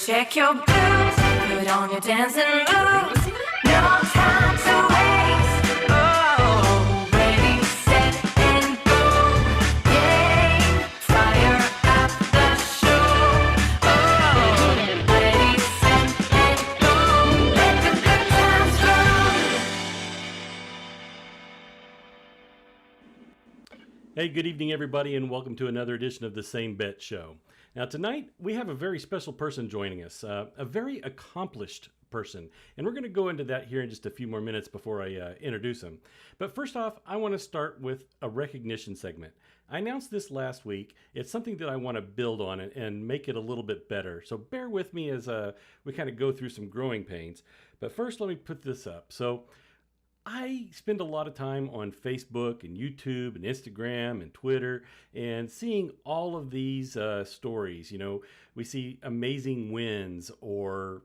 shake your boots, put on your dancing boots. No time to waste. Oh, ready, set, and go. Yay, fire up the show. Oh, ready, set, and go. Let the good times roll. Hey, good evening, everybody, and welcome to another edition of the Same Bet Show. Now, tonight, we have a very special person joining us, a very accomplished person, and we're going to go into that here in just a few more minutes before I introduce him. But first off, I want to start with a recognition segment. I announced this last week. It's something that I want to build on and make it a little bit better. So bear with me as we kind of go through some growing pains. But first, let me put this up. So I spend a lot of time on Facebook and YouTube and Instagram and Twitter and seeing all of these stories. You know, we see amazing wins or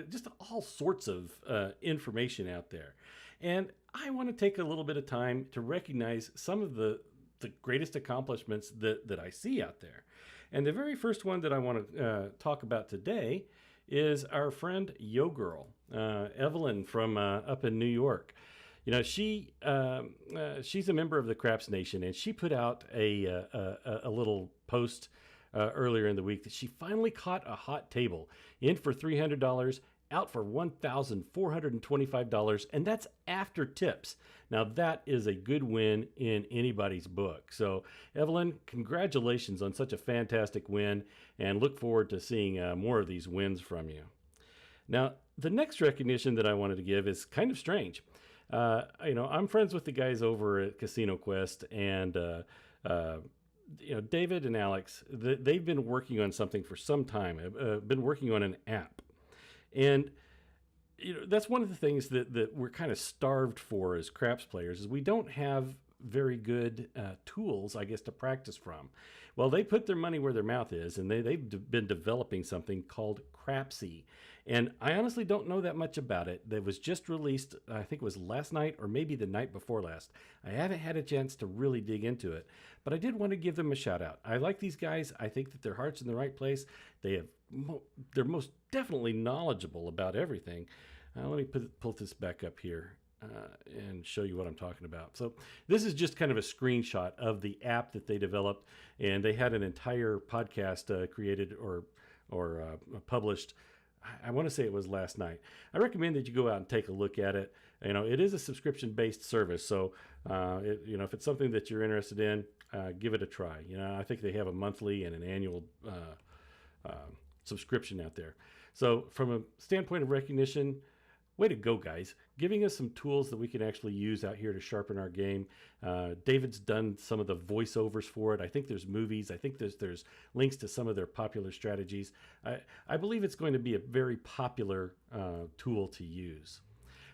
just all sorts of information out there. And I want to take a little bit of time to recognize some of the greatest accomplishments that I see out there. And the very first one that I want to talk about today is our friend Yo Girl, Evelyn from up in New York. You know, she's a member of the Craps Nation, and she put out a little post earlier in the week that she finally caught a hot table, in for $300, out for $1,425, and that's after tips. Now, that is a good win in anybody's book. So, Evelyn, congratulations on such a fantastic win, and look forward to seeing more of these wins from you. Now, the next recognition that I wanted to give is kind of strange. I'm friends with the guys over at Casino Quest, and David and Alex. They've been working on something for some time. Been working on an app, and that's one of the things that we're kind of starved for as craps players. Is we don't have very good tools, I guess, to practice from. Well, they put their money where their mouth is, and they've been developing something called Crapsy. And I honestly don't know that much about it. That was just released, I think it was last night or maybe the night before last. I haven't had a chance to really dig into it, but I did want to give them a shout out. I like these guys. I think that their heart's in the right place. They're most definitely knowledgeable about everything. Let me pull this back up here and show you what I'm talking about. So this is just kind of a screenshot of the app that they developed, and they had an entire podcast created or published. I want to say it was last night. I recommend that you go out and take a look at it. You know, it is a subscription-based service, so if it's something that you're interested in, give it a try. You know, I think they have a monthly and an annual subscription out there. So, from a standpoint of recognition, way to go, guys. Giving us some tools that we can actually use out here to sharpen our game. David's done some of the voiceovers for it. I think there's movies. I think there's links to some of their popular strategies. I believe it's going to be a very popular tool to use.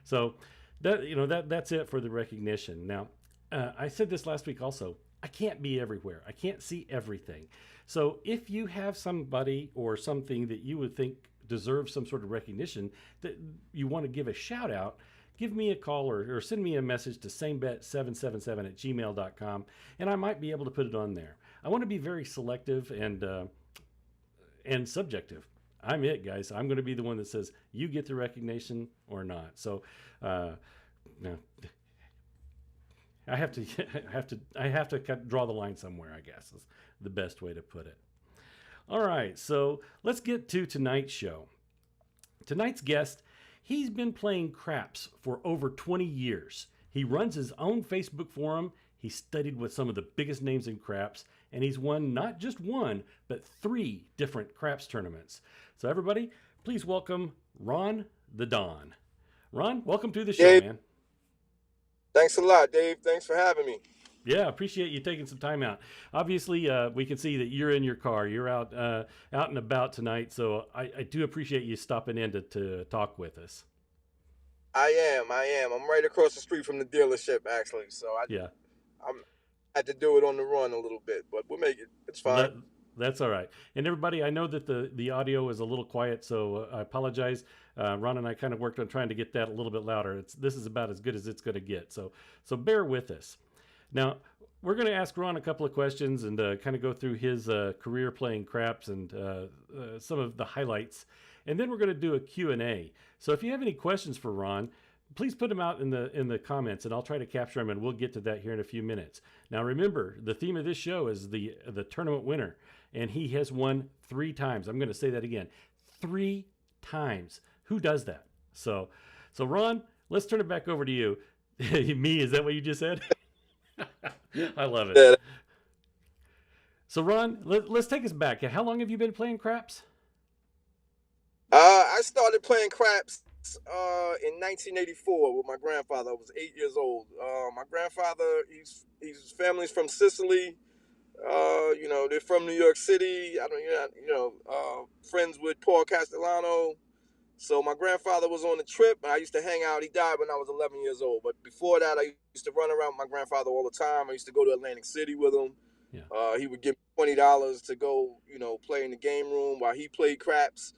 So that's it for the recognition. Now, I said this last week also. I can't be everywhere. I can't see everything. So if you have somebody or something that you would think deserves some sort of recognition that you want to give a shout out, give me a call or send me a message to samebet777@gmail.com, and I might be able to put it on there. I want to be very selective and subjective. I'm it, guys. I'm going to be the one that says you get the recognition or not. So no, I have to draw the line somewhere, I guess is the best way to put it. All right, so let's get to tonight's show. Tonight's guest, he's been playing craps for over 20 years. He runs his own Facebook forum. He studied with some of the biggest names in craps, and he's won not just one, but 3 different craps tournaments. So everybody, please welcome Ron the Don. Ron, welcome to the show, Dave, man. thanks a lot, Dave. Thanks for having me. Yeah, appreciate you taking some time out. Obviously, we can see that you're in your car. You're out and about tonight, so I do appreciate you stopping in to talk with us. I am. I'm right across the street from the dealership, actually. So I had to do it on the run a little bit, but we'll make it. It's fine. That's all right. And everybody, I know that the audio is a little quiet, so I apologize. Ron and I kind of worked on trying to get that a little bit louder. This is about as good as it's going to get, so bear with us. Now, we're going to ask Ron a couple of questions and kind of go through his career playing craps and some of the highlights. and then we're going to do a Q&A. So if you have any questions for Ron, please put them out in the comments, and I'll try to capture them, and we'll get to that here in a few minutes. Now, remember, the theme of this show is the tournament winner, and he has won 3 times. I'm going to say that again, 3 times. Who does that? So Ron, let's turn it back over to you. Me, is that what you just said? I love it. Yeah. So Ron, let's take us back. How long have you been playing craps? I started playing craps in 1984 with my grandfather. I was 8 years old. My grandfather, his family's from Sicily. They're from New York City. Friends with Paul Castellano. So my grandfather was on the trip, and I used to hang out. He died when I was 11 years old. But before that, I used to run around with my grandfather all the time. I used to go to Atlantic City with him. Yeah. He would give me $20 to go, play in the game room while he played craps.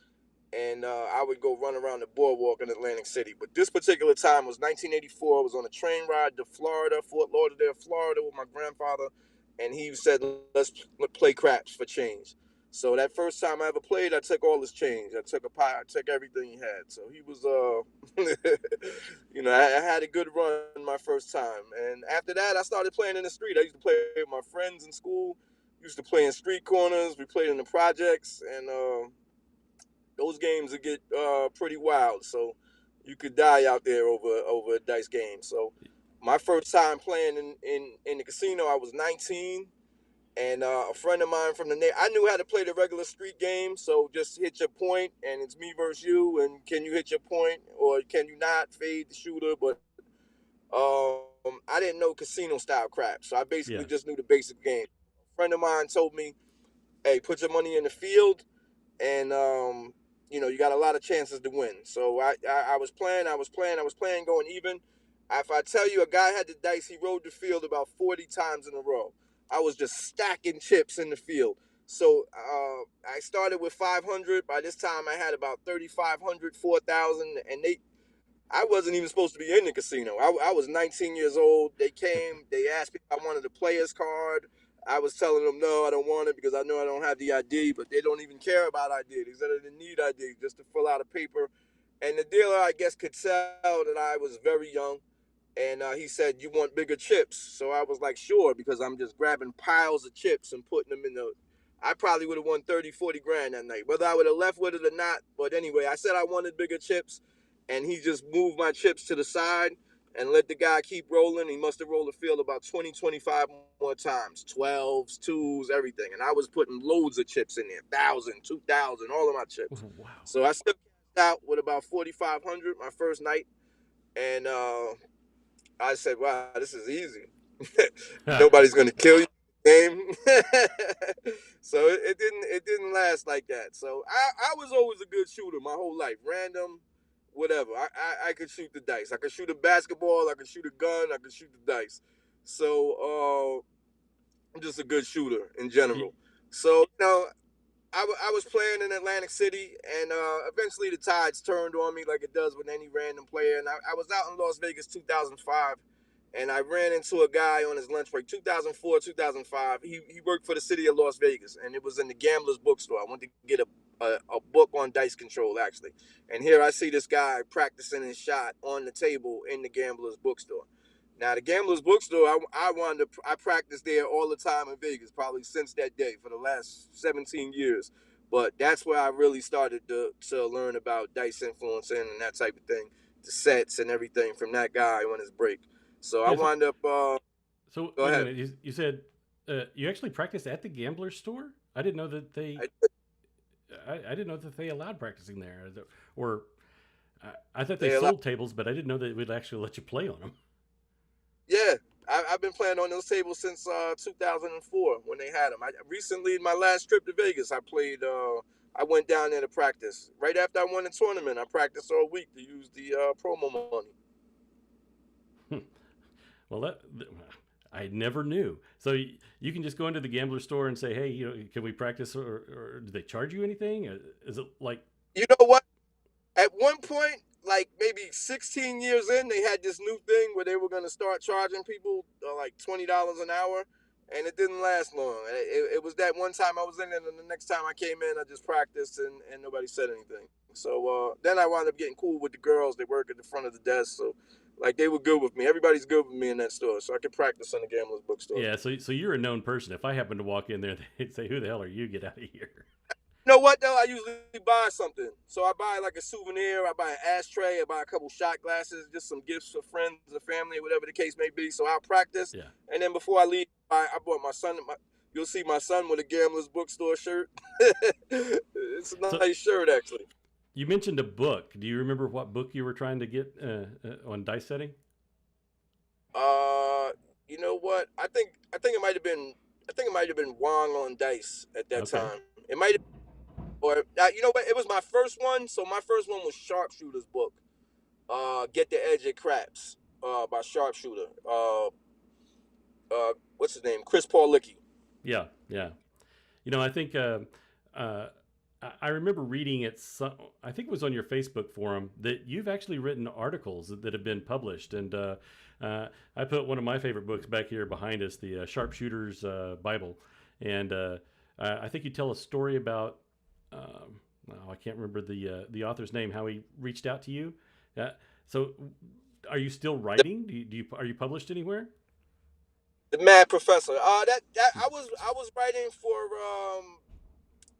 And I would go run around the boardwalk in Atlantic City. But this particular time was 1984. I was on a train ride to Florida, Fort Lauderdale, Florida, with my grandfather. And he said, let's play craps for change. So that first time I ever played, I took all his change. I took a pie. I took everything he had. So he was, I had a good run my first time. And after that, I started playing in the street. I used to play with my friends in school. Used to play in street corners. We played in the projects. And those games would get pretty wild. So you could die out there over a dice game. So my first time playing in the casino, I was 19. And a friend of mine from I knew how to play the regular street game. So just hit your point, and it's me versus you. And can you hit your point, or can you not fade the shooter? But I didn't know casino style crap, so I basically just knew the basic game. A friend of mine told me, "Hey, put your money in the field, and you got a lot of chances to win." So I was playing, going even. If I tell you, a guy had the dice, he rode the field about 40 times in a row. I was just stacking chips in the field. So I started with 500. By this time, I had about 3,500, 4,000, and I wasn't even supposed to be in the casino. I was 19 years old. They came. They asked me if I wanted a player's card. I was telling them, no, I don't want it because I know I don't have the ID, but they don't even care about ID. They said I didn't need ID, just to fill out a paper. And the dealer, I guess, could tell that I was very young. And he said, you want bigger chips? So I was like, sure, because I'm just grabbing piles of chips and putting them in I probably would have won 30, 40 grand that night, whether I would have left with it or not. But anyway, I said I wanted bigger chips, and he just moved my chips to the side and let the guy keep rolling. He must have rolled the field about 20, 25 more times, 12s, 2s, everything. And I was putting loads of chips in there, 1,000, 2,000, all of my chips. Wow. So I still out with about 4,500 my first night. And I said, wow, this is easy. Nobody's going to kill you in the game. So it didn't last like that. So I was always a good shooter my whole life. Random, whatever. I could shoot the dice. I could shoot a basketball. I could shoot a gun. I could shoot the dice. So I'm just a good shooter in general. So, I was playing in Atlantic City, and eventually the tides turned on me like it does with any random player. And I was out in Las Vegas 2005, and I ran into a guy on his lunch break, 2004, 2005. He worked for the city of Las Vegas, and it was in the Gambler's Bookstore. I went to get a book on dice control, actually. And here I see this guy practicing his shot on the table in the Gambler's Bookstore. Now, the Gambler's Bookstore, I practiced there all the time in Vegas, probably since that day for the last 17 years. But that's where I really started to learn about dice influencing and that type of thing, the sets and everything from that guy on his break. So I wound up. So go ahead. You said you actually practiced at the Gambler's store? I didn't know that they. I didn't know that they allowed practicing there, or I thought they sold tables, but I didn't know that it would actually let you play on them. Yeah, I've been playing on those tables since 2004 when they had them. Recently, my last trip to Vegas, I played. I went down there to practice. Right after I won the tournament, I practiced all week to use the promo money. Well, I never knew. So you can just go into the Gambler store and say, hey, can we practice, or do they charge you anything? Is it like? You know what? At one point, like maybe 16 years in, they had this new thing where they were going to start charging people like $20 an hour, and it didn't last long. It was that one time I was in it, and the next time I came in, I just practiced, and nobody said anything. So then I wound up getting cool with the girls. They work at the front of the desk, so like they were good with me. Everybody's good with me in that store, so I could practice in the gambler's bookstore. Yeah, so you're a known person. If I happen to walk in there, they'd say, "Who the hell are you? Get out of here." You know what though? I usually buy something. So I buy like a souvenir. I buy an ashtray. I buy a couple shot glasses, just some gifts for friends or family, whatever the case may be. So I'll practice, Yeah. and then before I leave, I bought my son. You'll see my son with a gambler's bookstore shirt. It's a So nice shirt, actually. you mentioned a book. Do you remember what book you were trying to get on dice setting? Uh, you know what? I think it might have been Wong on dice at that Okay. time. It might have, or you know what? It was my first one. So my first one was Sharpshooter's book. Get the Edge at Craps. By Sharpshooter. What's his name? Chris Paulicki. Yeah, yeah. I think I remember reading it. I think it was on your Facebook forum that you've actually written articles that have been published, and I put one of my favorite books back here behind us, the Sharpshooter's Bible, and I think you tell a story about. I can't remember the author's name. How he reached out to you. So, are you still writing? Are you published anywhere? The Mad Professor. That I was writing for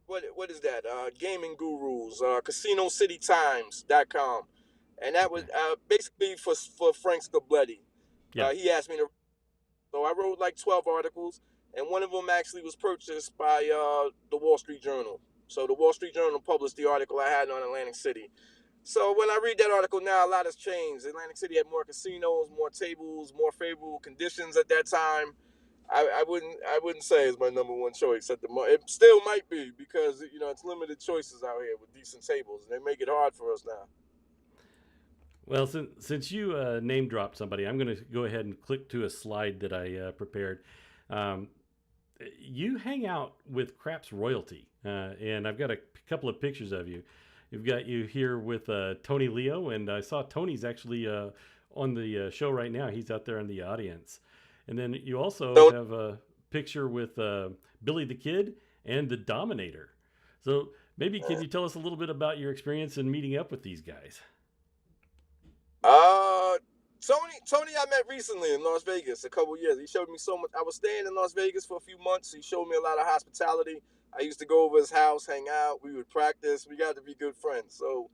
what is that? Gaming Gurus, CasinoCityTimes.com, and that was Okay. basically for Frank Scabletti. Yeah. He asked me to, so I wrote like 12 articles, and one of them actually was purchased by the Wall Street Journal. So the Wall Street Journal published the article I had on Atlantic City. So when I read that article now, a lot has changed. Atlantic City had more casinos, more tables, more favorable conditions at that time. I wouldn't say it's my number one choice at the moment. It still might be because it's limited choices out here with decent tables, and they make it hard for us now. Well, since you name dropped somebody, I'm going to go ahead and click to a slide that I prepared. Um, you hang out with Craps royalty, and I've got a couple of pictures of you. You've got you here with Tony Leo, and I saw Tony's actually on the show right now. He's out there in the audience. And then you also So have a picture with Billy the Kid and the Dominator. So maybe can you tell us a little bit about your experience in meeting up with these guys? Uh, Tony, I met recently in Las Vegas a couple years. He showed me so much. I was staying in Las Vegas for a few months. He showed me a lot of hospitality. I used to go over his house, hang out. We would practice. We got to be good friends. So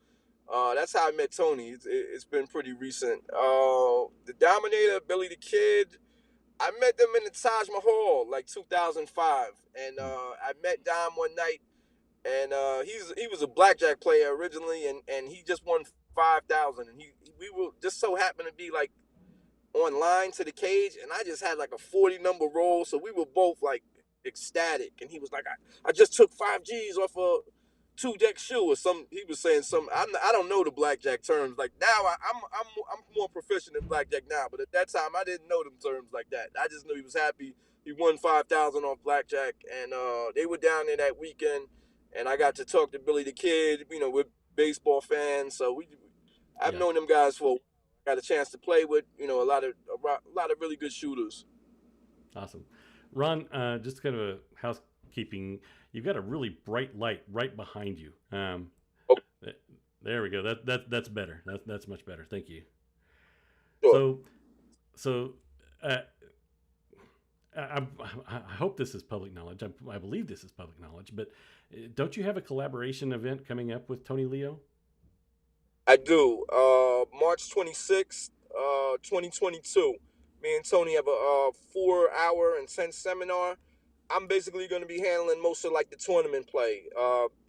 that's how I met Tony. It's been pretty recent. The Dominator, Billy the Kid. I met them in the Taj Mahal, like 2005, and Hmm. I met Dom one night, and he was a blackjack player originally, and he just won 5,000, and we were just so happened to be like online to the cage, and I just had like a 40 number roll, so we were both like ecstatic, and he was like, I just took 5 G's off a two deck shoe or some. He was saying some. I don't know the blackjack terms. Like now, I'm more proficient in blackjack now, but at that time, I didn't know them terms like that. I just knew he was happy. He won 5,000 off blackjack, and they were down there that weekend, and I got to talk to Billy the Kid. We're baseball fans, so I've Yeah, known them guys for. Got a chance to play with a lot of really good shooters. awesome. Ron, just kind of a housekeeping. You've got a really bright light right behind you. Oh, There we go. That's better. That's much better. Thank you. sure. So so uh, I hope this is public knowledge. I believe this is public knowledge. But don't you have a collaboration event coming up with Tony Leo? I do. March 26th, 2022. Me and Tony have a 4 hour intense seminar. I'm basically going to be handling most of like the tournament play.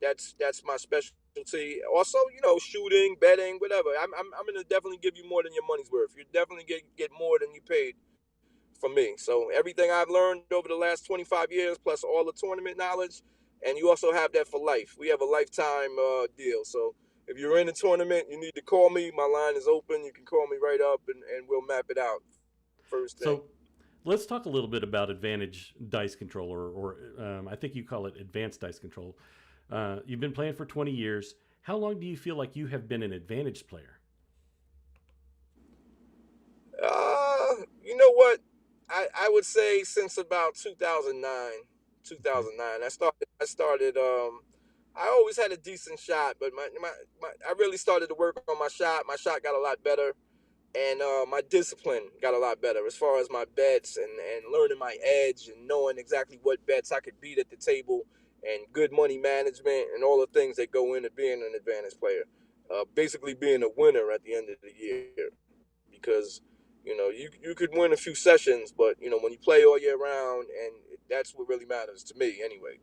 That's my specialty. Also, shooting, betting, whatever. I'm going to definitely give you more than your money's worth. You definitely get more than you paid from me. So everything I've learned over the last 25 years, plus all the tournament knowledge, and you also have that for life. We have a lifetime deal. So if you're in a tournament, you need to call me. My line is open. You can call me right up, and we'll map it out. First thing. So let's talk a little bit about Advantage Dice Control, or I think you call it Advanced Dice Control. You've been playing for 20 years. How long do you feel like you have been an Advantage player? You know what? I would say since about 2009. 2009. I started I always had a decent shot, but I really started to work on my shot. My shot got a lot better, and my discipline got a lot better as far as my bets and learning my edge and knowing exactly what bets I could beat at the table and good money management and all the things that go into being an advantage player. Basically, being a winner at the end of the year, because you could win a few sessions, but when you play all year round, and that's what really matters to me anyway.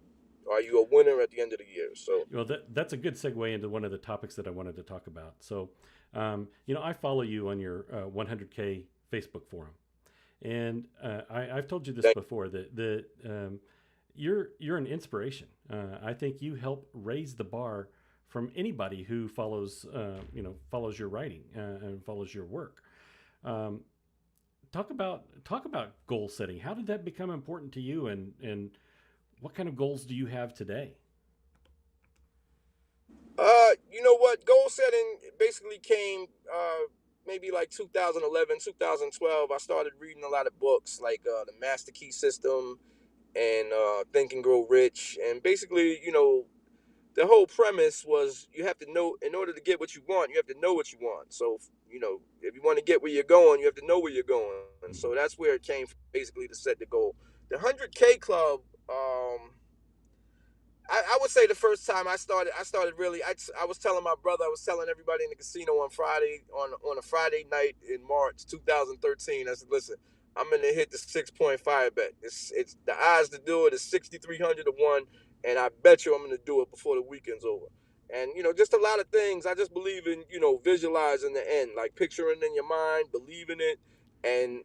Are you a winner at the end of the year? So Well, that's a good segue into one of the topics that I wanted to talk about. So, I follow you on your 100K Facebook forum, and I've told you this thank before that you're an inspiration. I think you help raise the bar from anybody who follows your writing and follows your work. Um, talk about goal setting. How did that become important to you, and what kind of goals do you have today? You know what? Goal setting basically came maybe like 2011, 2012. I started reading a lot of books like the Master Key System and Think and Grow Rich. And basically, the whole premise was you have to know, in order to get what you want, you have to know what you want. So, if you want to get where you're going, you have to know where you're going. And Mhm. so that's where it came from, basically, to set the goal. The 100K Club. I would say the first time I started really. I was telling my brother, I was telling everybody in the casino on Friday, on a Friday night in March 2013. I said, listen, I'm gonna hit the 6.5 bet. It's the odds to do it is 6,300 to one, and I bet you I'm gonna do it before the weekend's over. And just a lot of things. I just believe in visualizing the end, like picturing in your mind, believing it, and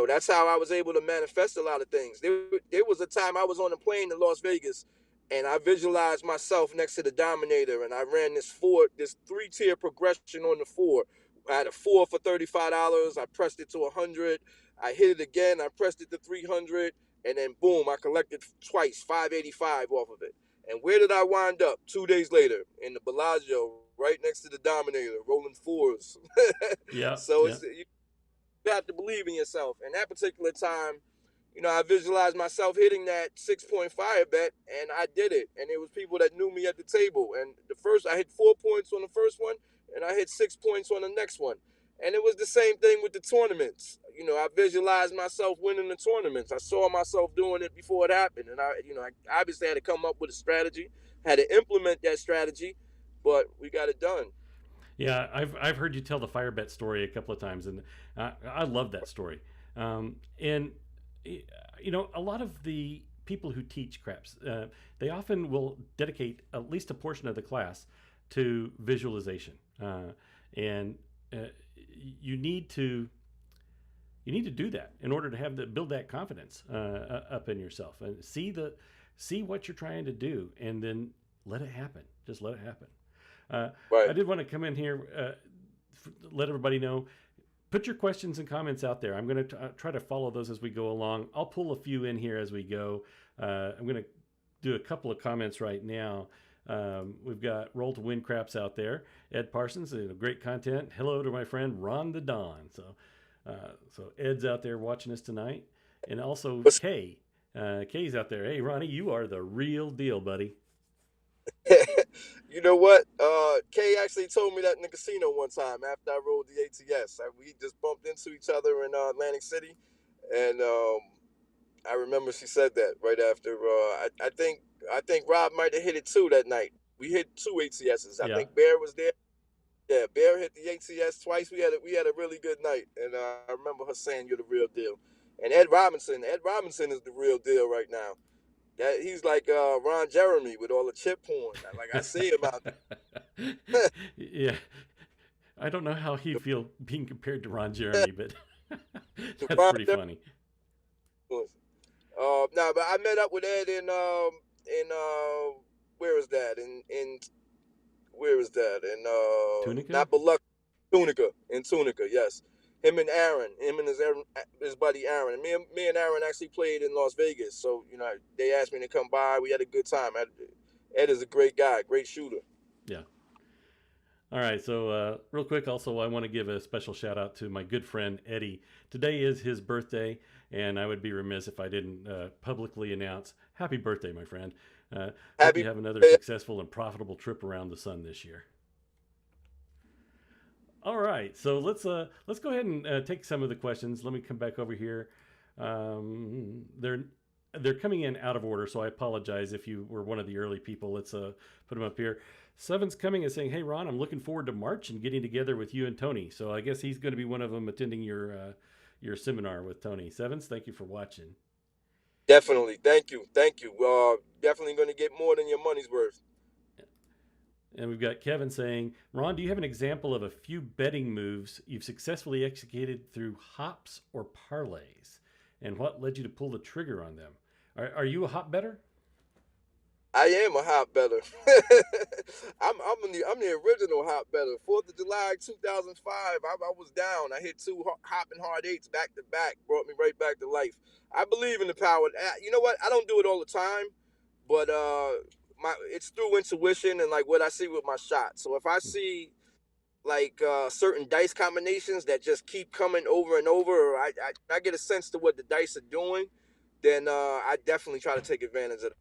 that's how I was able to manifest a lot of things. There was a time I was on a plane to Las Vegas, and I visualized myself next to the Dominator, and I ran this 3-tier progression on the four. I had a four for $35. I pressed it to 100. I hit it again. I pressed it to 300, and then boom, I collected twice, 585 off of it. And where did I wind up 2 days later? In the Bellagio, right next to the Dominator, rolling fours. Yeah, So yeah. you have to believe in yourself. And that particular time, I visualized myself hitting that 6.5 bet, and I did it. And it was people that knew me at the table. And I hit 4 points on the first one, and I hit 6 points on the next one. And it was the same thing with the tournaments. I visualized myself winning the tournaments. I saw myself doing it before it happened, and I obviously had to come up with a strategy, had to implement that strategy, but we got it done. Yeah, I've heard you tell the fire bet story a couple of times, and I love that story. And a lot of the people who teach craps, they often will dedicate at least a portion of the class to visualization, and uh, you need to you need to do that in order to build that confidence up in yourself and see what you're trying to do, and then let it happen. Just let it happen. Uh, I Right. did want to come in here, let everybody know. Put your questions and comments out there. I'm going to try to follow those as we go along. I'll pull a few in here as we go. I'm going to do a couple of comments right now. We've got Roll to Win Craps out there. Ed Parsons, great content. Hello to my friend Ron the Don. So Ed's out there watching us tonight, and also But Kay. Kay's out there. Hey, Ronnie, you are the real deal, buddy. you know what? Kay actually told me that in the casino one time after I rolled the ATS. We just bumped into each other in Atlantic City, and I remember she said that right after. I think Rob might have hit it too that night. We hit two ATSs. I Yeah. think Bear was there. Yeah, Bear hit the ATS twice. We had a really good night, and I remember her saying, "You're the real deal." And Ed Robinson. Ed Robinson is the real deal right now. He's like Ron Jeremy with all the chip porn. Like I see him out Yeah. I don't know how he'd there. feel being compared to Ron Jeremy, but The that's Ron pretty Jeremy funny. influence. Nah, but I met up with Ed in where is that? In where is that? In Tunica? not Biloxi, Tunica. Yes, him and Aaron, him and his buddy Aaron. Me and Aaron actually played in Las Vegas. So they asked me to come by. We had a good time. Ed is a great guy, great shooter. Yeah. All right, so real quick, also, I want to give a special shout out to my good friend Eddie. Today is his birthday, and I would be remiss if I didn't publicly announce happy birthday, my friend. Hope you Happy have another birthday. successful and profitable trip around the sun this year. All right, so let's go ahead and take some of the questions. Let me come back over here. They're coming in out of order, so I apologize if you were one of the early people. Let's put them up here. Seven's coming and saying, "Hey Ron, I'm looking forward to March and getting together with you and Tony." So I guess he's going to be one of them attending your seminar with Tony. Sevens, thank you for watching. Definitely. Thank you. Thank you. Definitely going to get more than your money's worth. And we've got Kevin saying, "Ron, do you have an example of a few betting moves you've successfully executed through hops or parlays, and what led you to pull the trigger on them? Are you a hop better?" I am a hop better. I'm the original hop better. 4th of July 2005. I was down. I hit two hopping hard eights back to back. Brought me right back to life. I believe in the power. You know what? I don't do it all the time, but it's through intuition and like what I see with my shot. So if I see like certain dice combinations that just keep coming over and over, or I get a sense to what the dice are doing, then I definitely try to take advantage of it.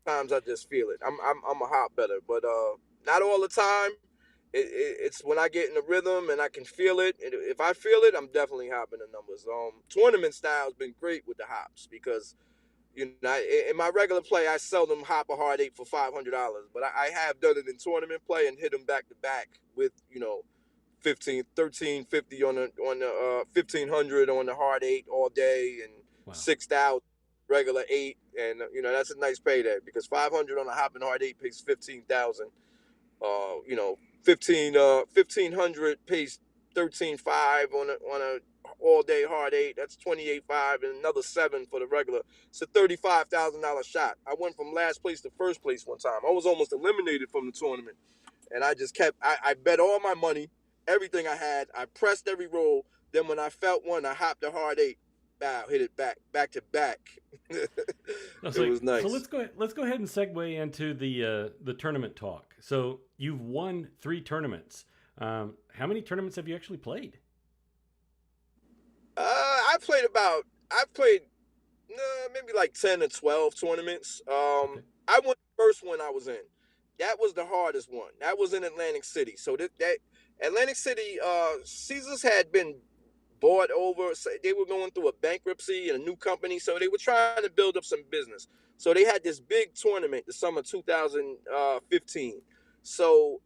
Times I just feel it. I'm a hop better, but not all the time. It's when I get in the rhythm and I can feel it. And if I feel it, I'm definitely hopping the numbers. Tournament style has been great with the hops because in my regular play I seldom hop a hard eight for $500, but I have done it in tournament play and hit them back to back with 15, 1350 on the 1500 on the hard eight all day and Wow. 6,000 regular eight, and that's a nice payday because 500 on a hopping hard eight pays 15,000. 1500 pays 13.5 on a all day hard eight. That's 28.5 and another 7 for the regular. It's a $35,000 shot. I went from last place to first place one time. I was almost eliminated from the tournament, and I just kept. I bet all my money, everything I had. I pressed every roll. Then when I felt one, I hopped a hard eight. Bow, hit it back to back. It was nice. So let's go ahead and segue into the tournament talk. So you've won 3 tournaments. How many tournaments have you actually played? I've played maybe like 10 or 12 tournaments. Okay. I won the first one I was in. That was the hardest one. That was in Atlantic City. So that Atlantic City, Caesars had been bought over. So they were going through a bankruptcy and a new company, so they were trying to build up some business. So they had this big tournament the summer 2015. So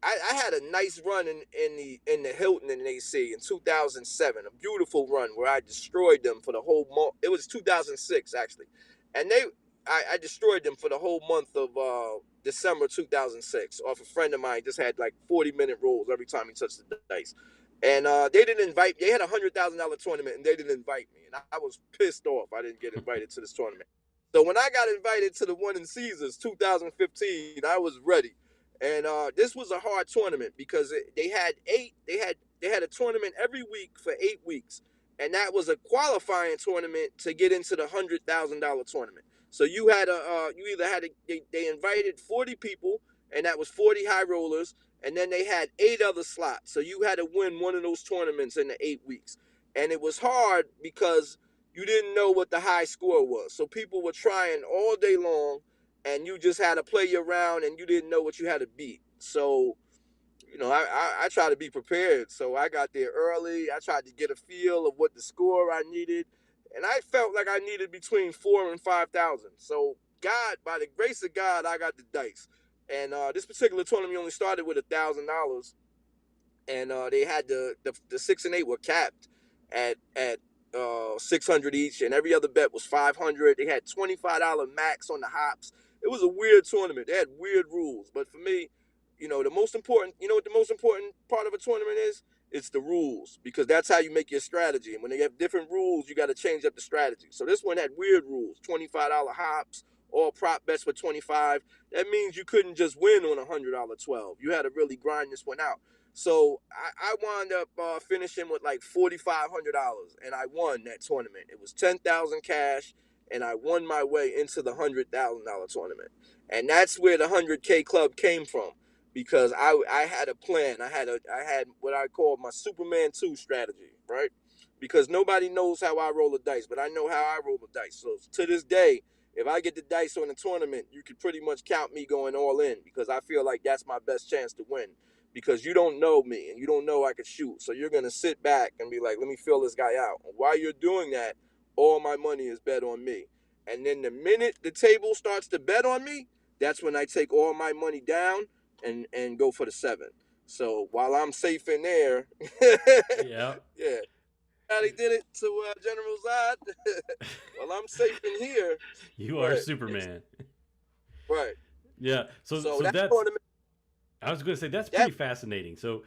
I had a nice run in the Hilton in AC in 2007, a beautiful run where I destroyed them for the whole month. It was 2006 actually, and I destroyed them for the whole month of December 2006. Off a friend of mine just had like 40-minute rolls every time he touched the dice, and they didn't invite. They had $100,000 tournament and they didn't invite me, and I was pissed off. I didn't get invited to this tournament. So when I got invited to the one in Caesars 2015, I was ready. And this was a hard tournament because they had a tournament every week for 8 weeks, and that was a qualifying tournament to get into the $100,000 tournament. So you had you either had they invited 40 people, and that was 40 high rollers, and then they had 8 other slots. So you had to win one of those tournaments in the 8 weeks, and it was hard because you didn't know what the high score was. So people were trying all day long, and you just had to play your round, and you didn't know what you had to beat. So, I try to be prepared. So I got there early. I tried to get a feel of what the score I needed, and I felt like I needed between 4,000 and 5,000. So God, by the grace of God, I got the dice. And this particular tournament only started with $1,000, and they had the 6 and 8 were capped at 600 each, and every other bet was 500. They had $25 max on the hops. It was a weird tournament. They had weird rules, but for me, the most important, what the most important part of a tournament is? It's the rules, because that's how you make your strategy. And when they have different rules, you got to change up the strategy. So this one had weird rules: $25 hops, all prop bets for 25. That means you couldn't just win on $100 12. You had to really grind this one out. So I wound up finishing with like $4,500, and I won that tournament. It was 10,000 cash, and I won my way into the $100,000 tournament. And that's where the 100K club came from. because I had a plan. I had what I call my Superman 2 strategy, right? Because nobody knows how I roll the dice, but I know how I roll the dice. So to this day, if I get the dice on a tournament, you could pretty much count me going all in, because I feel like that's my best chance to win. Because you don't know me and you don't know I could shoot. So you're going to sit back and be like, let me feel this guy out. And while you're doing that, all my money is bet on me. And then the minute the table starts to bet on me, that's when I take all my money down and go for the 7. So while I'm safe in there, Yeah. yeah, how they did it to General Zod. While I'm safe in here, You are Superman. right. Yeah. So So that that's. tournament, I was going to say that's pretty fascinating. So,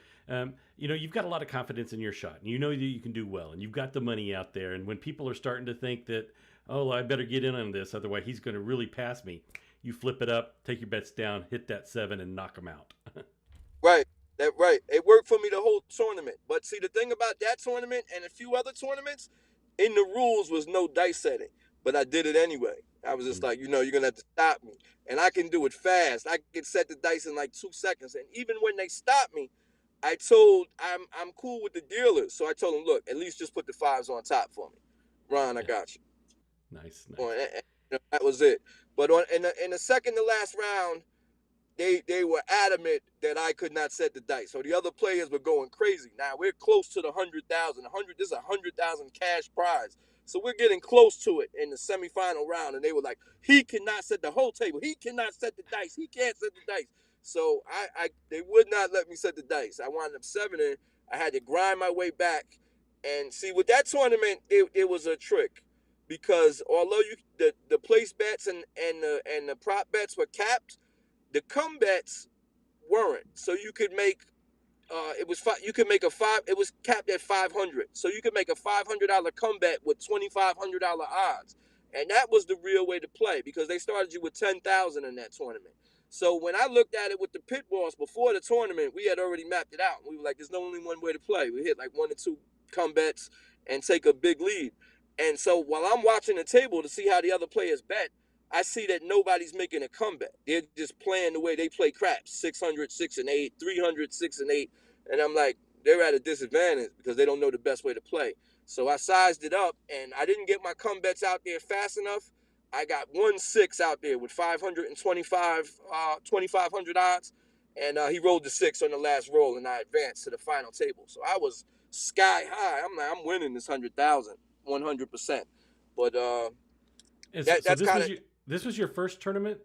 you've got a lot of confidence in your shot, and you know that you can do well, and you've got the money out there. And when people are starting to think that, oh, I better get in on this, otherwise he's going to really pass me, you flip it up, take your bets down, hit that 7, and knock him out. right. Right. It worked for me the whole tournament. But see, the thing about that tournament and a few other tournaments, in the rules was no dice setting, but I did it anyway. I was just like, you're going to have to stop me. And I can do it fast. I can set the dice in like 2 seconds. And even when they stopped me, I'm cool with the dealers. So I told them, look, at least just put the 5s on top for me. Ron, I got you. Nice. That was it. But in the second to last round, they were adamant that I could not set the dice. So the other players were going crazy. Now we're close to the 100,000. This is a 100,000 cash prize. So we're getting close to it in the semifinal round. And they were like, he cannot set the whole table. He cannot set the dice. He can't set the dice. So they would not let me set the dice. I wound up 7ing. I had to grind my way back. And see, with that tournament, it was a trick. Because although the place bets and the prop bets were capped, the come bets weren't. So you could make you could make it was capped at 500. So you could make a $500 come bet with $2,500 odds. And that was the real way to play, because they started you with 10,000 in that tournament. So when I looked at it with the pit boss before the tournament, we had already mapped it out. We were like, there's only one way to play. We hit like 1 or 2 come bets and take a big lead. And so while I'm watching the table to see how the other players bet, I see that nobody's making a comeback. They're just playing the way they play craps: 600, 6 and 8, 300, 6 and 8. And I'm like, they're at a disadvantage because they don't know the best way to play. So I sized it up, and I didn't get my comebacks out there fast enough. I got 1-6 out there with 2,500 odds, and he rolled the 6 on the last roll, and I advanced to the final table. So I was sky high. I'm like, I'm winning this 100,000, 100%. But that's kind of. This was your first tournament?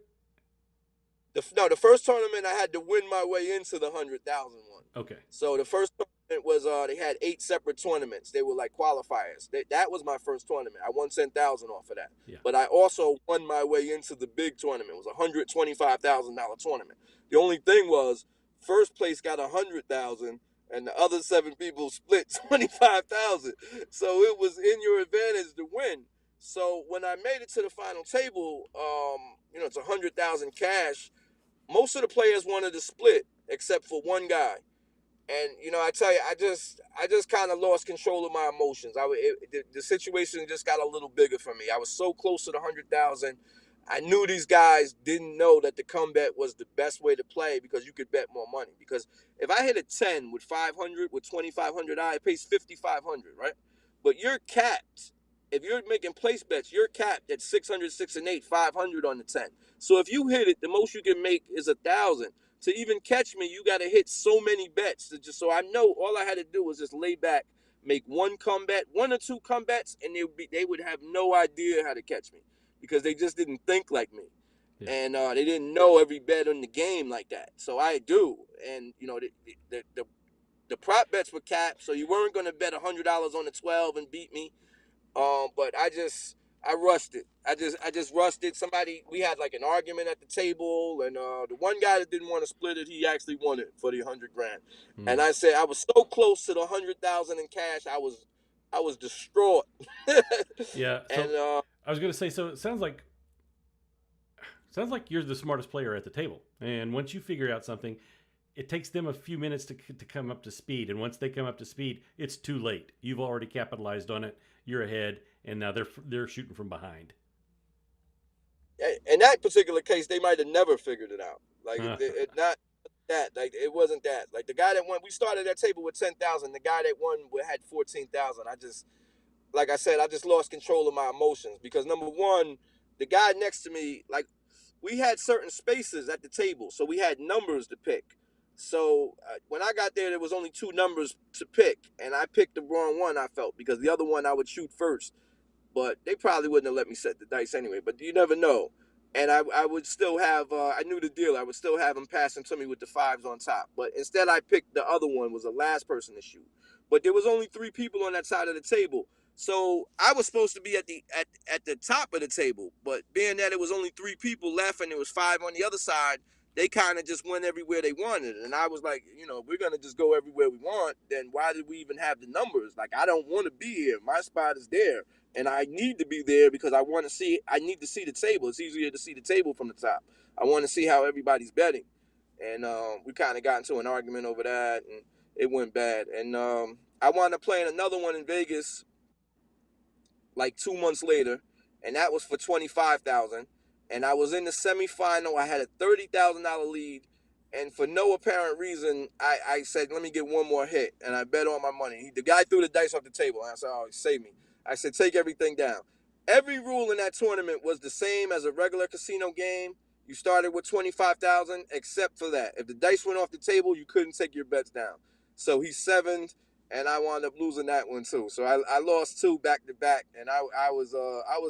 The first tournament I had to win my way into the 100,000 one. Okay. So the first tournament was they had 8 separate tournaments. They were like qualifiers. That was my first tournament. I won 10,000 off of that. Yeah. But I also won my way into the big tournament. It was a $125,000 tournament. The only thing was, first place got 100,000, and the other 7 people split 25,000. So it was in your advantage to win. So when I made it to the final table, it's 100,000 cash. Most of the players wanted to split, except for one guy. And I tell you, I just kind of lost control of my emotions. The situation just got a little bigger for me. I was so close to the 100,000. I knew these guys didn't know that the comeback was the best way to play, because you could bet more money. Because if I hit a 10 with 500 with 2,500, it pays 5,500, right? But you're capped. If you're making place bets, you're capped at 600, 6 and 8, 500 on the 10. So if you hit it, the most you can make is 1,000. To even catch me, you got to hit so many bets. So I know all I had to do was just lay back, make 1 comeback, 1 or 2 comebacks, and they would have no idea how to catch me, because they just didn't think like me. Yeah. And they didn't know every bet in the game like that. So I do. And, the prop bets were capped, so you weren't going to bet $100 on the 12 and beat me. But I rushed it. I just rushed it. We had like an argument at the table, and the one guy that didn't want to split it, he actually won it for the 100 grand. And I said, I was so close to the 100,000 in cash, I was distraught. Yeah. So I was gonna say, so it sounds like you're the smartest player at the table, and once you figure out something, it takes them a few minutes to come up to speed, and once they come up to speed, it's too late. You've already capitalized on it. You're ahead, and now they're shooting from behind. In that particular case, they might have never figured it out. Like that. Like it wasn't that. Like the guy that won, we started that table with 10,000. The guy that won had 14,000. Like I said, I just lost control of my emotions because number one, the guy next to me, like we had certain spaces at the table, so we had numbers to pick. So when I got there was only two numbers to pick, and I picked the wrong one. I felt because the other one I would shoot first, but they probably wouldn't have let me set the dice anyway. But you never know. And I would still have, I knew the deal. I would still have them passing to me with the fives on top. But instead, I picked the other one, was the last person to shoot. But there was only three people on that side of the table. So I was supposed to be at the top of the table. But being that it was only three people left and there was five on the other side, they kind of just went everywhere they wanted. And I was like, you know, if we're going to just go everywhere we want, then why did we even have the numbers? Like, I don't want to be here. My spot is there. And I need to be there because I need to see the table. It's easier to see the table from the top. I want to see how everybody's betting. And we kind of got into an argument over that, and it went bad. And I wound up playing another one in Vegas like 2 months later, and that was for 25,000. And I was in the semifinal. I had a $30,000 lead, and for no apparent reason, I said, "Let me get one more hit," and I bet all my money. The guy threw the dice off the table, and I said, "Oh, save me." I said, "Take everything down." Every rule in that tournament was the same as a regular casino game. You started with 25,000, except for that. If the dice went off the table, you couldn't take your bets down. So he sevened, and I wound up losing that one too. So I lost two back to back, and I was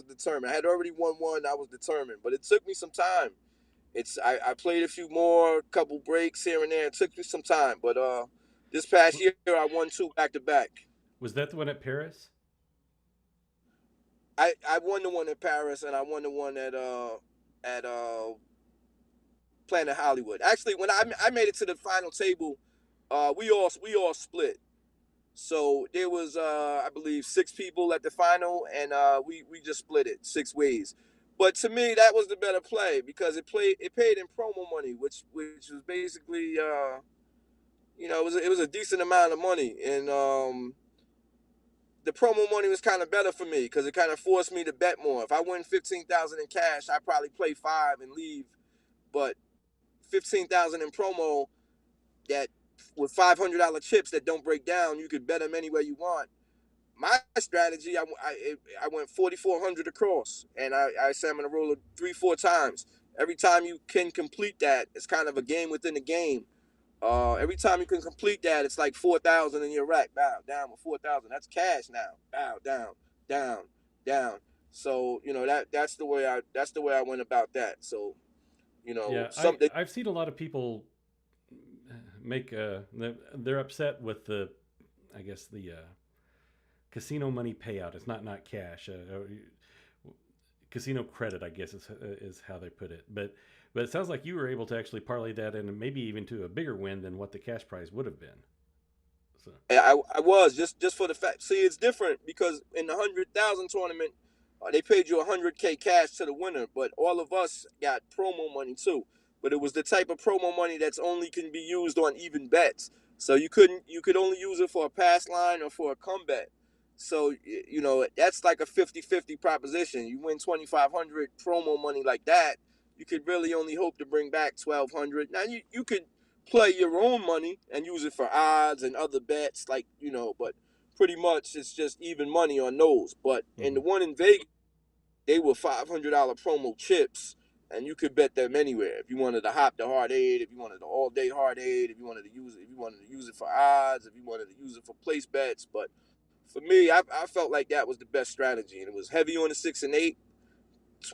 determined. I had already won one. I was determined, but it took me some time. I played a few more, couple breaks here and there. It took me some time, but this past year I won two back to back. Was that the one at Paris? I won the one in Paris and I won the one at Planet Hollywood. Actually, when I made it to the final table, we all split. So there was I believe six people at the final, and we just split it six ways. But to me, that was the better play because it paid in promo money, which was basically it was a decent amount of money, and the promo money was kind of better for me because it kind of forced me to bet more. If I win 15,000 in cash, I probably play five and leave. But 15,000 in promo that with $500 chips that don't break down, you could bet them any way you want. My strategy, I went 4,400 across, and I said I'm gonna roll it 3-4 times. Every time you can complete that, it's kind of a game within the game. Every time you can complete that, it's like 4,000 in your rack. Bow down with 4,000. That's cash now. Bow down, down, down. So that's the way I went about that. So Yeah, something. I've seen a lot of people make they're upset with the casino money payout. It's not cash. Casino credit, I guess, is how they put it. But it sounds like you were able to actually parlay that in, maybe even to a bigger win than what the cash prize would have been. So I was just for the fact. See, it's different because in the 100,000 tournament, they paid you 100K cash to the winner, but all of us got promo money too. But it was the type of promo money that's only can be used on even bets. So you could only use it for a pass line or for a comeback. So that's like a 50-50 proposition. You win 2,500 promo money like that, you could really only hope to bring back 1,200. Now you could play your own money and use it for odds and other bets, but pretty much it's just even money on those. But in the one in Vegas, they were $500 promo chips, and you could bet them anywhere. If you wanted to hop the hard eight, if you wanted the all day hard eight, if you wanted to use it for odds, if you wanted to use it for place bets. But for me, I felt like that was the best strategy, and it was heavy on the 6 and 8,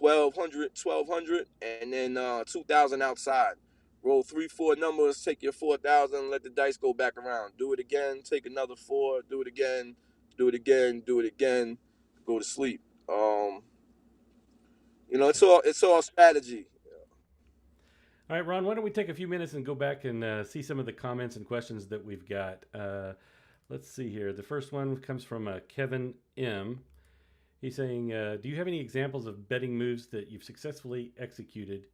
1,200, and then 2,000 outside. Roll 3-4 numbers, take your 4,000, let the dice go back around. Do it again, take another 4, do it again, do it again, do it again, go to sleep. It's all strategy. all right, Ron, why don't we take a few minutes and go back and see some of the comments and questions that we've got. Let's see here. The first one comes from Kevin M. He's saying, do you have any examples of betting moves that you've successfully executed?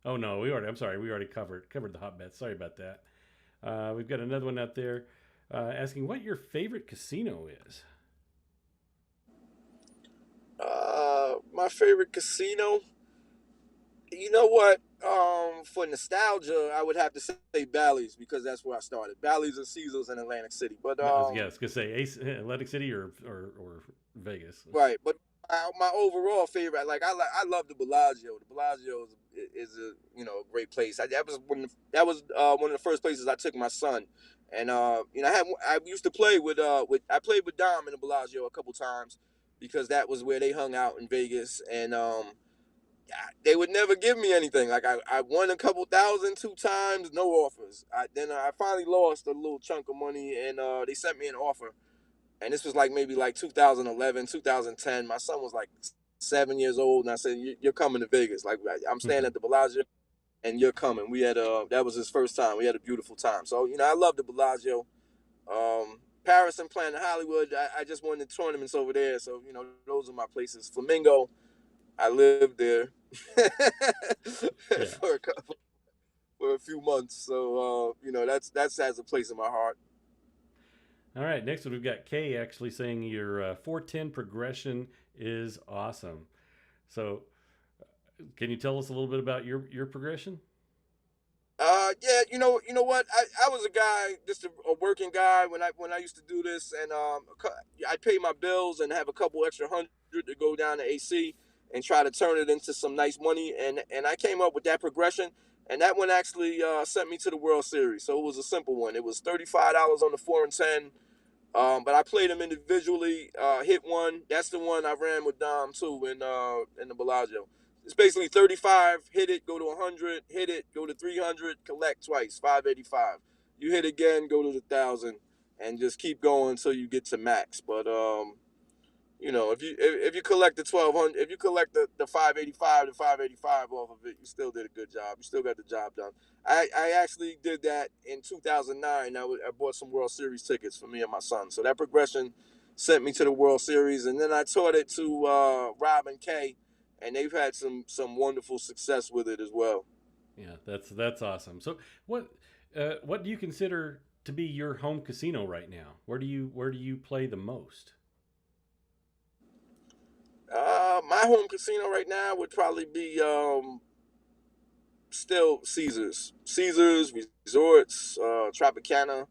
Oh no, we already covered the hot bets. Sorry about that. We've got another one out there asking what your favorite casino is. My favorite casino, You know what? For nostalgia, I would have to say Bally's because that's where I started. Bally's and Caesars in Atlantic City. But Yeah, I was gonna say Atlantic City or Vegas. right. But my overall favorite, I love the Bellagio. The Bellagio is a great place. That was one of the first places I took my son, and I used to play with I played with Dom in the Bellagio a couple times because that was where they hung out in Vegas, and they would never give me anything. Like I won a couple thousand 2 times, no offers. Then I finally lost a little chunk of money, and they sent me an offer. And this was like maybe like 2011, 2010. My son was like 7 years old, and I said, "You're coming to Vegas. Like I'm staying at the Bellagio, and you're coming." We had that was his first time. We had a beautiful time. So I love the Bellagio. Paris and Planet Hollywood. I just won the tournaments over there, so those are my places. Flamingo. I lived there Yeah. for a few months, so that's has a place in my heart. All right, next one we've got Kay actually saying your 410 progression is awesome. So, can you tell us a little bit about your progression? Yeah, you know what? I was a guy, just a working guy when I used to do this, and I pay my bills and have a couple extra hundred to go down to AC and try to turn it into some nice money, and I came up with that progression, and that one actually sent me to the World Series. So it was a simple one. It was $35 on the 4 and 10. But I played them individually. Hit one. That's the one I ran with Dom too in the Bellagio. It's basically 35. Hit it, go to 100. Hit it, go to 300. Collect twice. 585. You hit again, go to the 1,000, and just keep going until you get to max. But if you collect the 1,200, if you collect the 585 to 585 off of it, you still did a good job. You still got the job done. I actually did that in 2009. I bought some World Series tickets for me and my son. So that progression sent me to the World Series, and then I taught it to Rob and Kay, and they've had some wonderful success with it as well. Yeah, that's awesome. So, what do you consider to be your home casino right now? Where do you play the most? My home casino right now would probably be still Caesars, Resorts, Tropicana.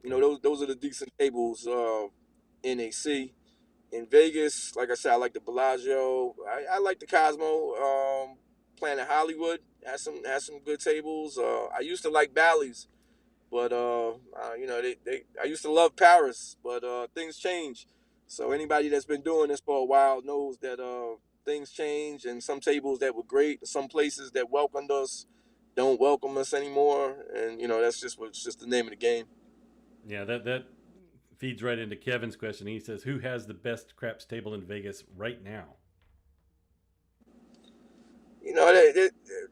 Okay. Those are the decent tables. NAC in Vegas, like I said, I like the Bellagio. I like the Cosmo. Planet Hollywood has some good tables. I used to like Bally's, but they I used to love Paris, but things change. So anybody that's been doing this for a while knows that things change, and some tables that were great, some places that welcomed us don't welcome us anymore, and that's just the name of the game. Yeah, that feeds right into Kevin's question. He says, "Who has the best craps table in Vegas right now?"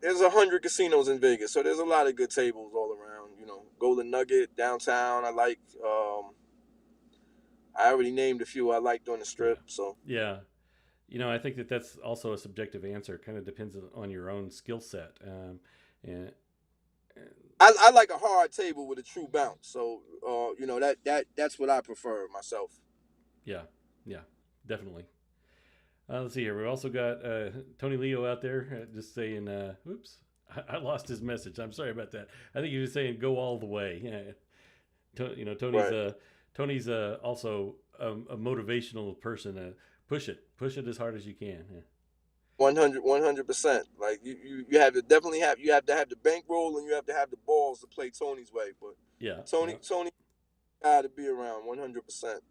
There's 100 casinos in Vegas, so there's a lot of good tables all around. Golden Nugget downtown. I like. I already named a few I liked on the Yeah, strip. So yeah. I think that's also a subjective answer. Kind of depends on your own skill set. And, and I like a hard table with a true bounce. So that's what I prefer myself. yeah, yeah, definitely. Let's see here. We've also got Tony Leo out there just saying, "Oops, I lost his message. I'm sorry about that. I think he was saying go all the way." Yeah. Tony's Right. also a motivational person. Push it as hard as you can. Yeah. 100%. Like you have to definitely have the bankroll, and you have to have the balls to play Tony's way. But Yeah, yeah. Tony got to be around 100%.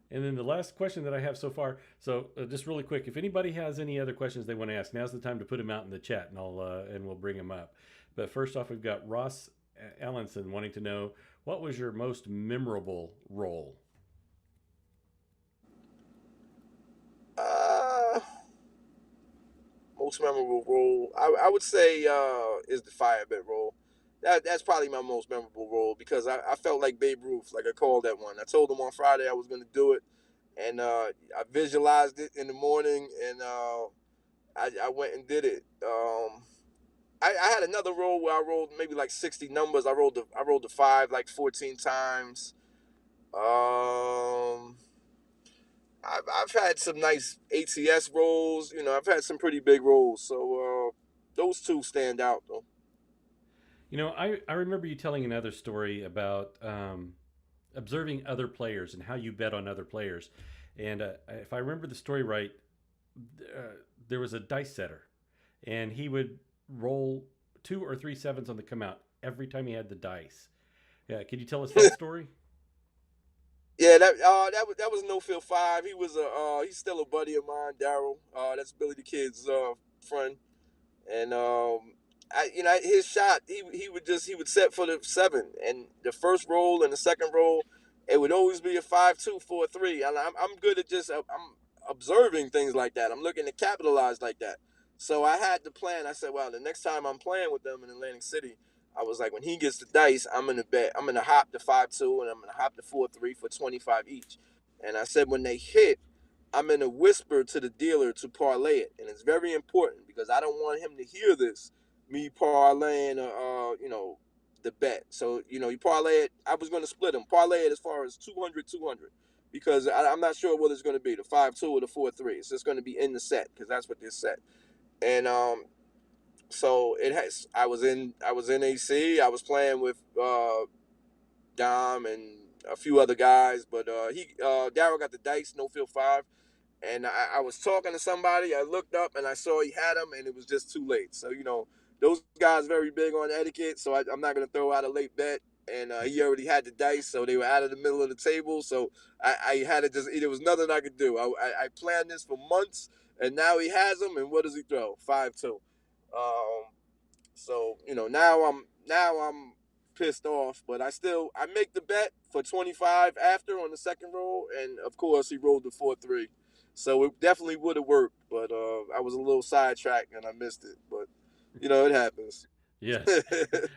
And then the last question that I have so far. So just really quick, if anybody has any other questions they want to ask, now's the time to put them out in the chat, and we'll bring them up. But first off, we've got Ross Allenson wanting to know what was your most memorable role. Uh, Most memorable role, I would say, is the fire bit role. That's probably my most memorable role because I felt like Babe Ruth. Like I called that one. I told him on Friday I was going to do it, and I visualized it in the morning, and I went and did it. I had another roll where I rolled maybe like 60 numbers. I rolled the five like 14 times. Um, I've had some nice ATS roles. I've had some pretty big roles. So those two stand out though. I remember you telling another story about observing other players and how you bet on other players. And if I remember the story right, there was a dice setter, and he would roll 2 or 3 sevens on the come out every time he had the dice. Yeah, can you tell us that story? Yeah, that was No Field Five. He's still a buddy of mine, Daryl. That's Billy the Kid's friend. And his shot, he would set for the seven, and the first roll and the second roll, it would always be a 5-2, 4-3. And I'm good at just I'm observing things like that. I'm looking to capitalize like that. So I had to plan. I said, well, the next time I'm playing with them in Atlantic City, I was like, when he gets the dice, I'm gonna bet. I'm gonna hop the 5-2, and I'm gonna hop the 4-3 for 25 each. And I said, when they hit, I'm in a whisper to the dealer to parlay it, and it's very important because I don't want him to hear this. Me parlaying, the bet. So you parlay it. I was going to split them, parlay it as far as 200, 200, because I'm not sure what it's going to be, the 5-2 or the 4-3. It's just going to be in the set because that's what this set. And so it has. I was in AC. I was playing with Dom and a few other guys, but Daryl got the dice, No Field Five, and I was talking to somebody. I looked up and I saw he had them, and it was just too late. So those guys very big on etiquette. So I'm not gonna throw out a late bet. And he already had the dice, so they were out of the middle of the table. So I had to just. There was nothing I could do. I planned this for months, and now he has them. And what does he throw? 5-2. Um, so now I'm pissed off, but I make the bet for 25 after on the second roll, and of course he rolled the 4-3, so it definitely would have worked, but I was a little sidetracked and I missed it, but it happens. Yes,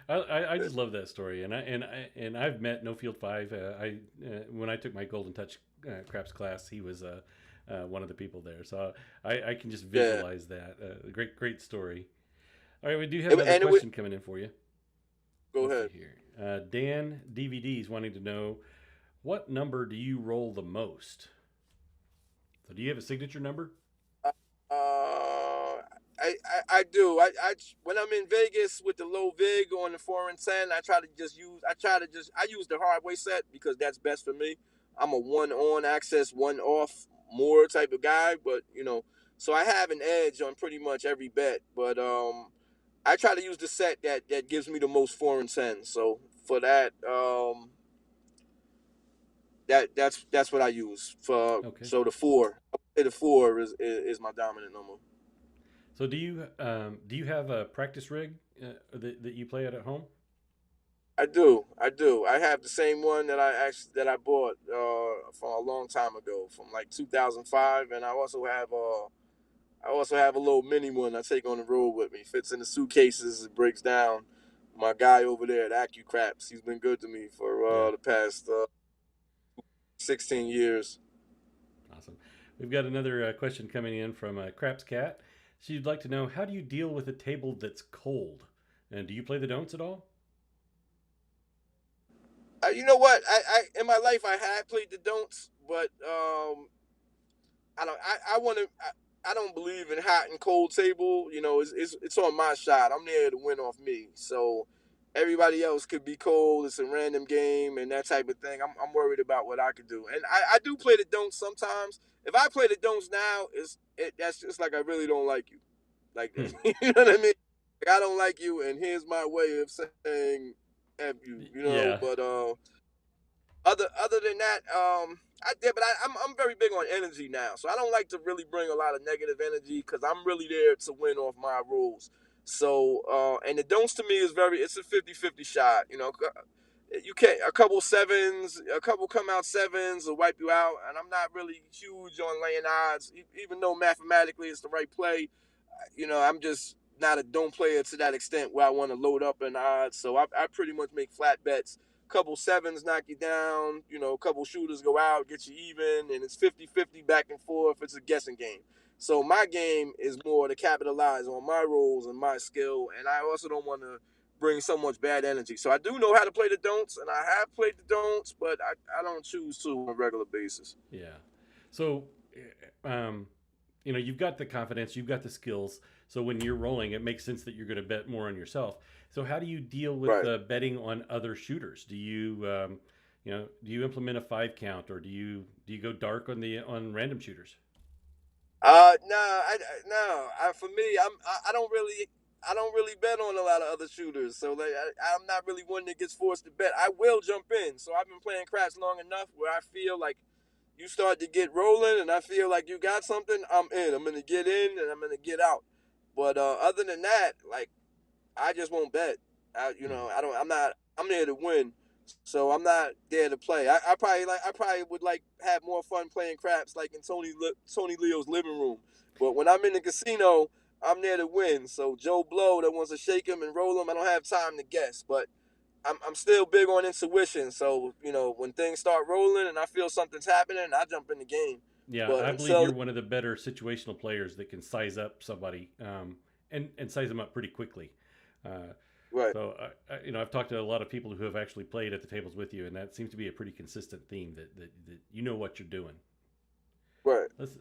I just love that story, and I've met No Field Five. I When I took my Golden Touch craps class, he was one of the people there, so I can just Yeah, visualize that. Great story. All right, we do have and, another and it would question coming in for you. go Let's see ahead. here. Dan DVD's wanting to know what number do you roll the most? So do you have a signature number? I do. When I'm in Vegas with the low vig on the 4 and 10, I use the hard way set because that's best for me. I'm a one on access, one off more type of guy, but so I have an edge on pretty much every bet. But I try to use the set that gives me the most 4 and 10. So for that, that's what I use for. Okay. So the four, I would say the four is my dominant number. So do you have a practice rig that you play at home? I do. I do. I have the same one that I bought from a long time ago, from like 2005, and I also have a little mini one I take on the road with me. Fits in the suitcases. It breaks down. My guy over there at AccuCraps, he's been good to me for Yeah. the past 16 years. Awesome. We've got another question coming in from Craps Cat. She'd like to know, how do you deal with a table that's cold? And do you play the don'ts at all? You know what? I in my life I had played the don'ts, but I don't. I want to. I don't believe in hot and cold table. It's on my shot. I'm there to win off me. So everybody else could be cold. It's a random game and that type of thing. I'm worried about what I could do. And I do play the don'ts sometimes. If I play the don'ts now, that's just like I really don't like you. Like Hmm. you know what I mean? Like, I don't like you, and here's my way of saying F you. Yeah. But other than that, I did, but I'm very big on energy now, so I don't like to really bring a lot of negative energy because I'm really there to win off my rules. So and the don'ts to me is it's a 50-50 shot. You can't a couple sevens, a couple come out sevens will wipe you out, and I'm not really huge on laying odds, even though mathematically it's the right play. I'm just not a don't player to that extent where I want to load up in odds. So I pretty much make flat bets. Couple sevens knock you down, a couple shooters go out, get you even, and it's 50-50 back and forth. It's a guessing game. So my game is more to capitalize on my roles and my skill, and I also don't want to bring so much bad energy. So I do know how to play the don'ts, and I have played the don'ts, but I don't choose to on a regular basis. Yeah. So um, you know, you've got the confidence, you've got the skills. So when you're rolling, it makes sense that you're going to bet more on yourself. So how do you deal with Right. betting on other shooters? Do you, you know, do you implement a 5 count, or do you go dark on the on random shooters? No, no. For me, I don't really bet on a lot of other shooters. So like, I'm not really one that gets forced to bet. I will jump in. So I've been playing craps long enough where I feel like you start to get rolling, and I feel like you got something. I'm in. I'm gonna get in, and I'm gonna get out. But other than that, like I just won't bet. Mm-hmm. I don't. I'm not. I'm there to win, so I'm not there to play. I probably would like have more fun playing craps like in Tony Leo's living room. But when I'm in the casino, I'm there to win. So Joe Blow that wants to shake him and roll him, I don't have time to guess. But I'm still big on intuition. So when things start rolling and I feel something's happening, I jump in the game. Yeah, But I believe until you're one of the better situational players that can size up somebody, and size them up pretty quickly. Uh, right, so, you know, I've talked to a lot of people who have actually played at the tables with you, and that seems to be a pretty consistent theme that you know what you're doing. right. Let's,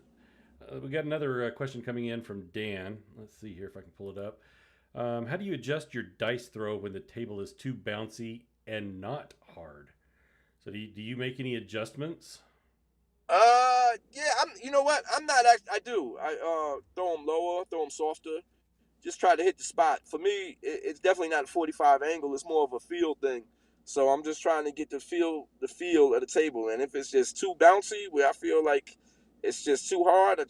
we got another question coming in from Dan. Let's see here if I can pull it up. How do you adjust your dice throw when the table is too bouncy and not hard? So, do you make any adjustments? Yeah. You know what? I'm not. I do. I throw them lower, throw them softer. Just try to hit the spot. For me, it's definitely not a 45 angle. It's more of a feel thing. So I'm just trying to get the feel of the table. And if it's just too bouncy, where I feel like it's just too hard, I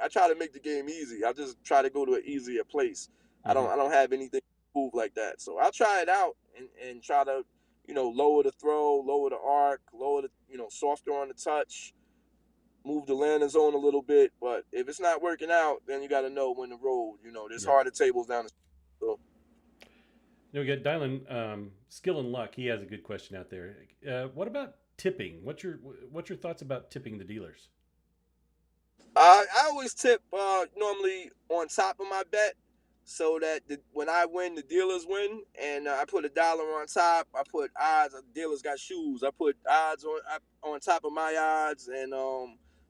try to make the game easy. I just try to go to an easier place. Mm-hmm. I don't have anything to move like that. So I'll try it out and try to lower the throw, lower the arc, lower the softer on the touch, move the landing zone a little bit. But if it's not working out, then you got to know when to roll. There's Yep. harder tables down the so No, we got Dylan, skill and luck. He has a good question out there. What about tipping? What's your thoughts about tipping the dealers? I always tip normally on top of my bet, so that when I win, the dealers win, and I put $1 on top. I put odds. Dealers got shoes. I put odds on top of my odds, and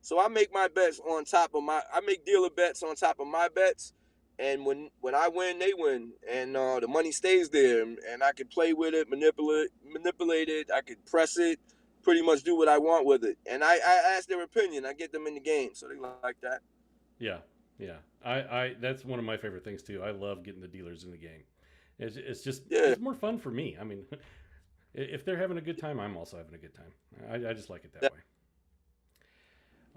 so I make my bets on top of my. I make dealer bets on top of my bets, and when I win, they win, and the money stays there, and I can play with it, manipulate it. I could press it, pretty much do what I want with it. And I ask their opinion. I get them in the game, so they like that. Yeah, yeah. I that's one of my favorite things too. I love getting the dealers in the game. It's just Yeah, it's more fun for me. I mean, if they're having a good time, I'm also having a good time. I just like it that yeah. way.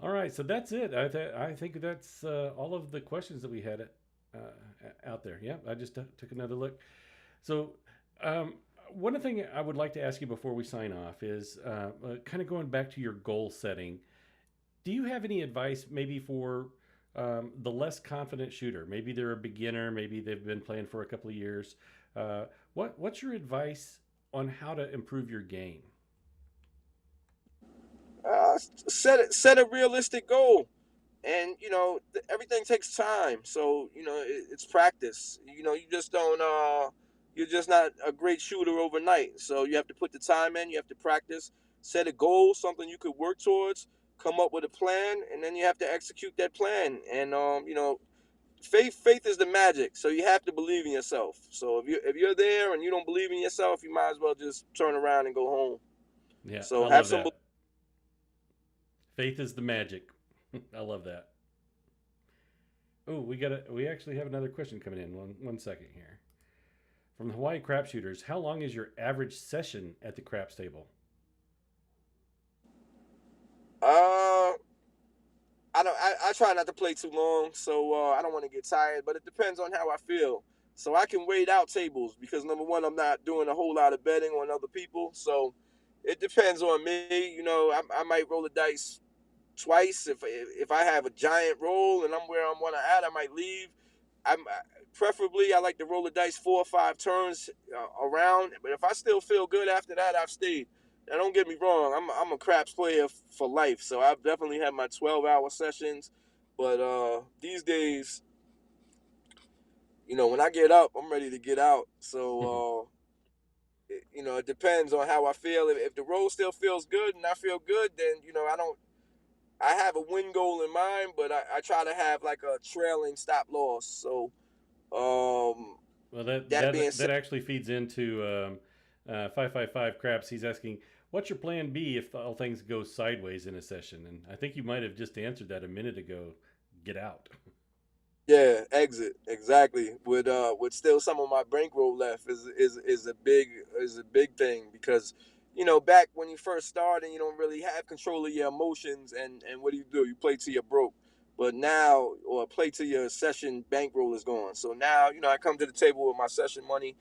All right, so that's it. I think that's all of the questions that we had out there. Yeah, I just took another look. So, um, one thing I would like to ask you before we sign off is kind of going back to your goal setting. Do you have any advice maybe for the less confident shooter? Maybe they're a beginner, maybe they've been playing for a couple of years. What's your advice on how to improve your game? Set a realistic goal, and everything takes time. So it's practice. You just don't. You're just not a great shooter overnight. So you have to put the time in. You have to practice. Set a goal, something you could work towards. Come up with a plan, and then you have to execute that plan. And faith is the magic. So you have to believe in yourself. So if you're there and you don't believe in yourself, you might as well just turn around and go home. Yeah, I So have love some. that. Faith is the magic. I love that. Oh, we actually have another question coming in. One second here. From the Hawaii Crap Shooters, how long is your average session at the craps table? Uh, I don't. I try not to play too long, so I don't want to get tired. But it depends on how I feel. So I can wait out tables because number one, I'm not doing a whole lot of betting on other people. So it depends on me. I might roll the dice twice if I have a giant roll and I'm where I want to at. I might leave. I'm preferably I like to roll the dice 4 or 5 turns around. But if I still feel good after that, I've stayed. Now, don't get me wrong. I'm a craps player for life, so I've definitely had my 12-hour sessions. But these days, when I get up, I'm ready to get out. So it depends on how I feel. If the roll still feels good and I feel good, then I don't. I have a win goal in mind, but I try to have like a trailing stop loss. So Well, that that being that said, that actually feeds into 555 Craps. He's asking, "What's your plan B if all things go sideways in a session?" And I think you might have just answered that a minute ago. Get out. yeah, exit exactly. With still some of my bankroll left is a big thing because back when you first start and you don't really have control of your emotions and what do? You play till you're broke. But now, or play till your session bankroll is gone. So now, I come to the table with my session money,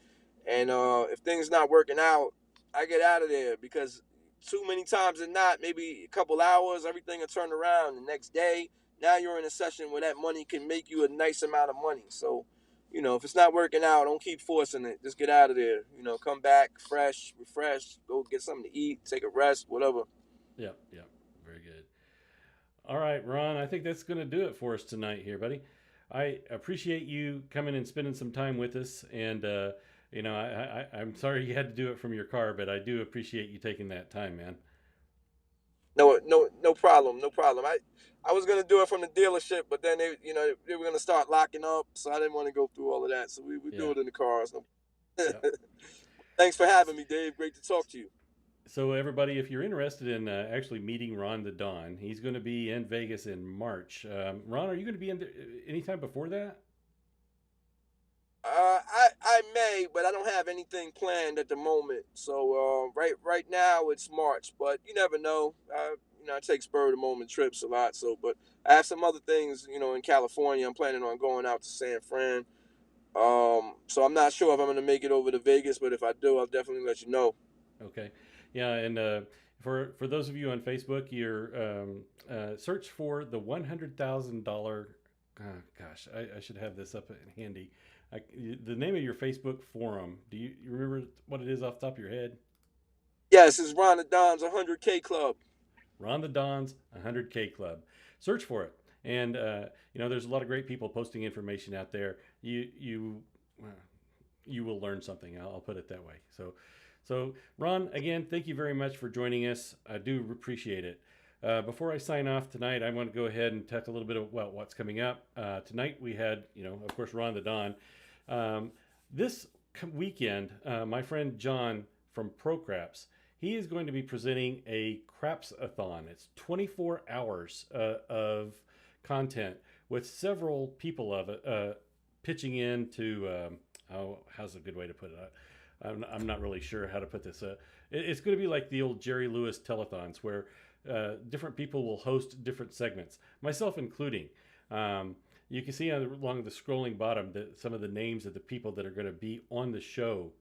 and if things not working out, I get out of there because too many times than not, maybe a couple hours, everything will turn around the next day. Now you're in a session where that money can make you a nice amount of money. So, if it's not working out, don't keep forcing it. Just get out of there. Come back fresh, refresh, go get something to eat, take a rest, whatever. Yep, yep, very good. All right, Ron, I think that's going to do it for us tonight here, buddy. I appreciate you coming and spending some time with us. And, I'm sorry you had to do it from your car, but I do appreciate you taking that time, man. No, no, no problem, no problem. I was gonna do it from the dealership, but then they were gonna start locking up, so I didn't want to go through all of that. So we do Yeah, it in the cars. yeah. Thanks for having me, Dave. Great to talk to you. So, everybody, if you're interested in actually meeting Ron the Don, he's going to be in Vegas in March. Ron, are you going to be in anytime before that? I may, but I don't have anything planned at the moment. So right now it's March, but you never know. I take spur of the moment trips a lot. So, but I have some other things, in California. I'm planning on going out to San Fran. So I'm not sure if I'm going to make it over to Vegas, but if I do, I'll definitely let you know. Okay. Yeah, and for those of you on Facebook, you're search for the $100,000. Gosh, I should have this up handy. I, the name of your Facebook forum. Do you remember what it is off the top of your head? Yes, it's Ron the Don's 100K Club. Ron the Don's 100K Club. Search for it, and there's a lot of great people posting information out there. Uh, you will learn something. I'll put it that way. So Ron, again, thank you very much for joining us. I do appreciate it. Before I sign off tonight, I want to go ahead and talk a little bit about what's coming up. Tonight we had, of course, Ron the Don. This weekend, my friend John from Pro Craps, he is going to be presenting a Craps-a-thon. It's 24 hours of content with several people of it pitching in to, how's a good way to put it? I'm not really sure how to put this. It's going to be like the old Jerry Lewis telethons where different people will host different segments, myself including. You can see along the scrolling bottom that some of the names of the people that are going to be on the show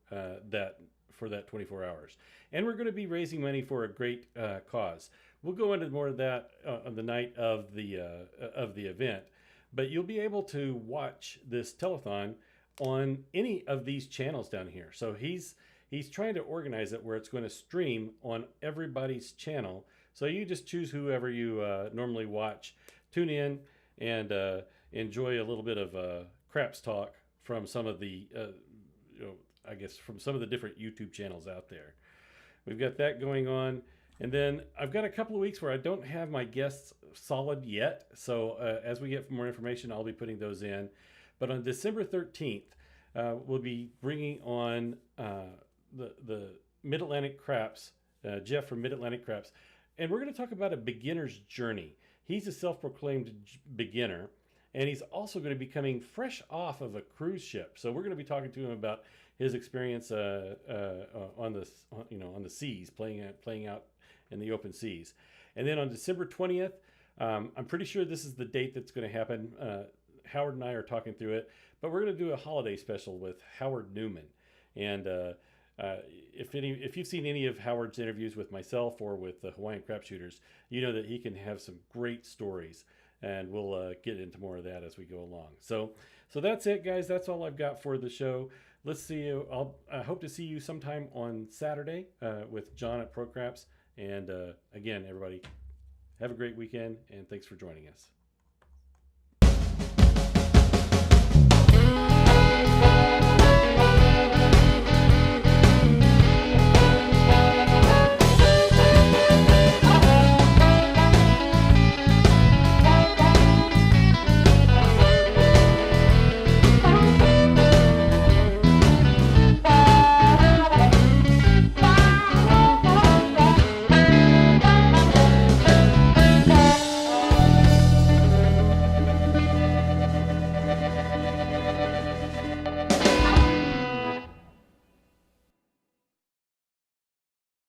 for that 24 hours. And we're going to be raising money for a great cause. We'll go into more of that on the night of the event, but you'll be able to watch this telethon on any of these channels down here. So he's trying to organize it where it's going to stream on everybody's channel. So you just choose whoever you normally watch, tune in, and enjoy a little bit of craps talk from some of the, I guess from some of the different YouTube channels out there. We've got that going on. And then I've got a couple of weeks where I don't have my guests solid yet. So as we get more information, I'll be putting those in. But on December 13th, we'll be bringing on the Mid-Atlantic Craps, Jeff from Mid-Atlantic Craps. And we're going to talk about a beginner's journey. He's a self-proclaimed beginner, and he's also going to be coming fresh off of a cruise ship. So we're going to be talking to him about his experience on the seas, playing out in the open seas. And then on December 20th, I'm pretty sure this is the date that's going to happen. Howard and I are talking through it, but we're going to do a holiday special with Howard Newman. And if you've seen any of Howard's interviews with myself or with the Hawaiian Crap Shooters, you know that he can have some great stories, and we'll get into more of that as we go along. So that's it, guys. That's all I've got for the show. Let's see you. I hope to see you sometime on Saturday with John at Pro Craps. And again, everybody, have a great weekend, and thanks for joining us.